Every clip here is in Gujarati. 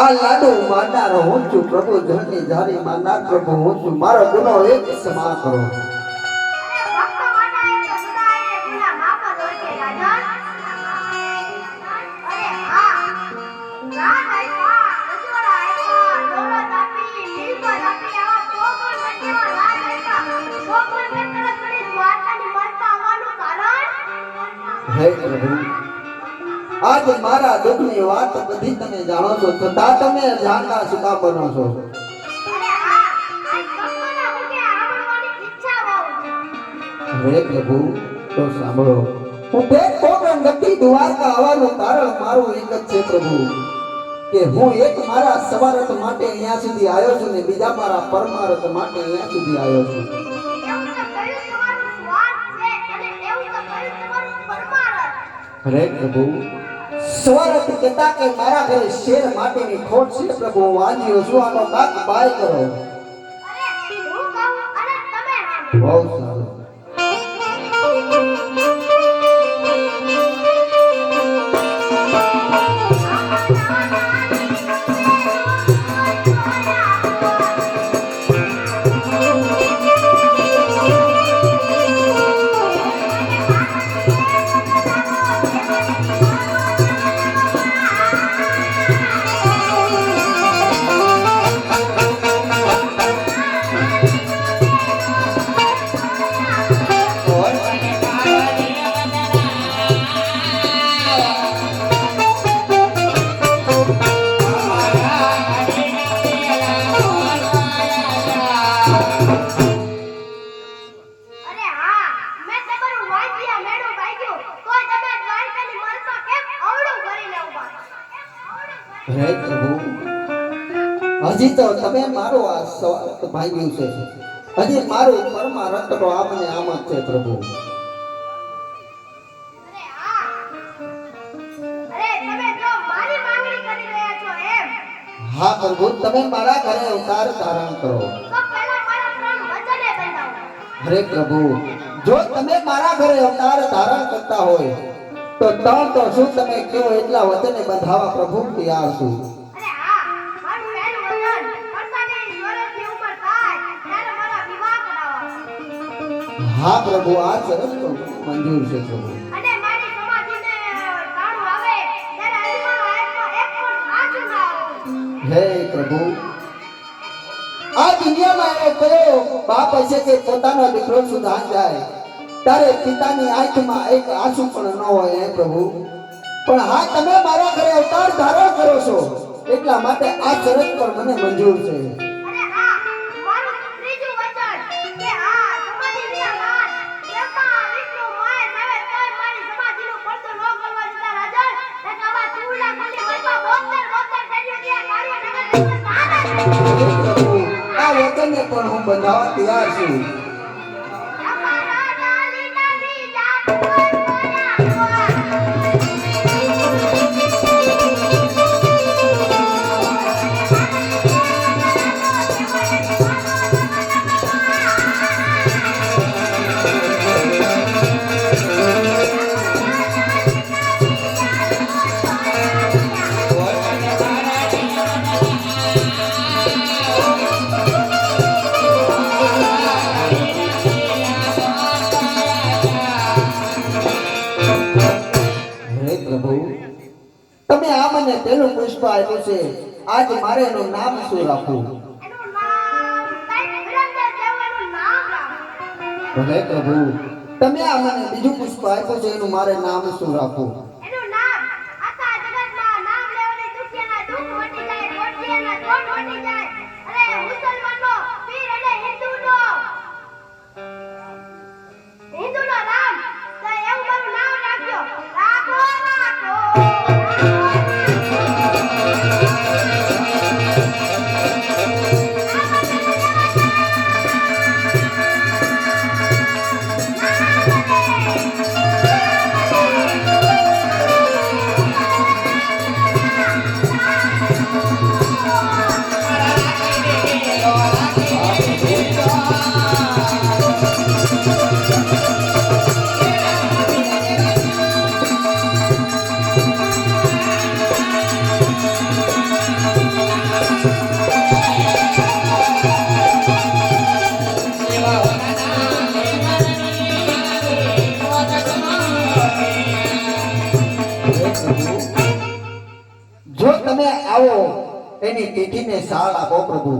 આ લાડુ માનનારો હું છું પ્રભુ, જળની ધારી માનનાર પ્રભુ હું છું, મારો ગુનો એક ક્ષમા કરો. હે પ્રભુ, આજ મારા દુઃખની વાત બધી તમે જાણો છો, છતાં તમે જાણતા શું કામ બનો છો? હે પ્રભુ, તો સાંભળો. હું બે કોકણ ગતિ દ્વારકા આવવાનું કારણ મારું એક જ છે પ્રભુ, કે હું એક મારા સવારથ માટે અહીંયા સુધી આવ્યો છું ને બીજા મારા પરમારથ માટે અહીંયા સુધી આવ્યો છું. હરે પ્રભુ, સ્વરથ કહેતા કે મારા ઘરે શેર માટેની ખોટ છે પ્રભુ, હું વાંચ્યો છું, આનો કાક બાય કરો. બહુ સારું. હે પ્રભુ, હજી તો તમે મારો આ સ્વાર્થ ભાંગ્યું છે, હજી મારું પરમારથ તો આમને આમ જ છે પ્રભુ. હા પ્રભુ, તમે મારા ઘરે અવતાર ધારણ કરો. હરે પ્રભુ, જો તમે મારા ઘરે અવતાર ધારણ કરતા હોય તો શું તમે કહો એટલા વચને બંધાવા પ્રભુ તૈયાર છું. હા પ્રભુ, આ શરત તો મંજૂર છે પ્રભુ. હે પ્રભુ, આ દુનિયામાં એનો કયો બાપ હશે કે પોતાનો દીકરો સુધાર જાય ત્યારે પિતાની આંખમાં એક આંસુ પણ ન હોય. હે પ્રભુ, પણ હા તમે મારા ઘરે અવતાર ધારણ કરો છો એટલા માટે આ શરત પર મને મંજૂર છે. આ વચનને પણ હું બંધાવા તૈયાર છું. તમે આ મને પેલું પુષ્પ આપ્યું છે, આજ મારે એનું નામ શું રાખવું? ભલે પ્રભુ, તમે આ મને બીજું પુષ્પ આપ્યું છે, એનું મારે નામ શું રાખવું? તમે આવો એની તિથિને સાલ આપો પ્રભુ.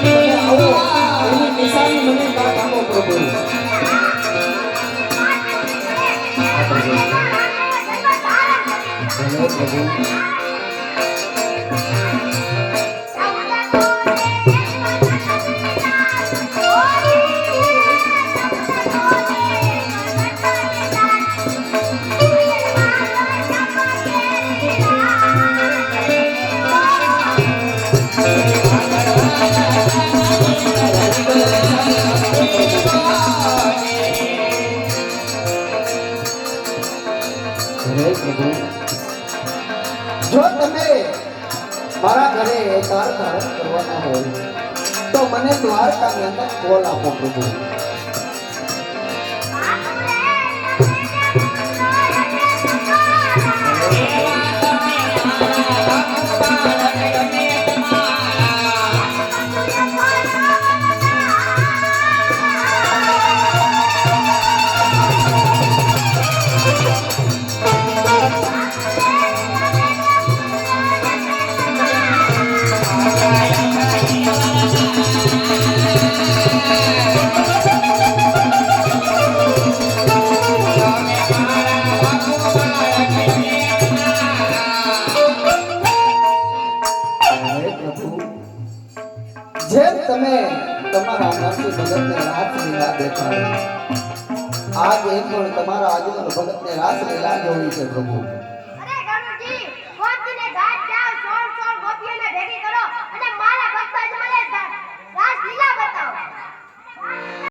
તમે આવો એની નિશાની મને દાન આપો પ્રભુ. ભલે પ્રભુ. હે પ્રભુ, જો તમે મારા ઘરે અવતાર ધારણ કરવાના હોય તો મને દ્વારકાની અંદર કોલ આપો પ્રભુ. જેમ તમે તમારા નરસિંહ ભગતને રાસલીલા દેખાડી, આજ એમ પણ તમારા આજુબાજુ ભગતને રાસલીલા જોવી છે પ્રભુ.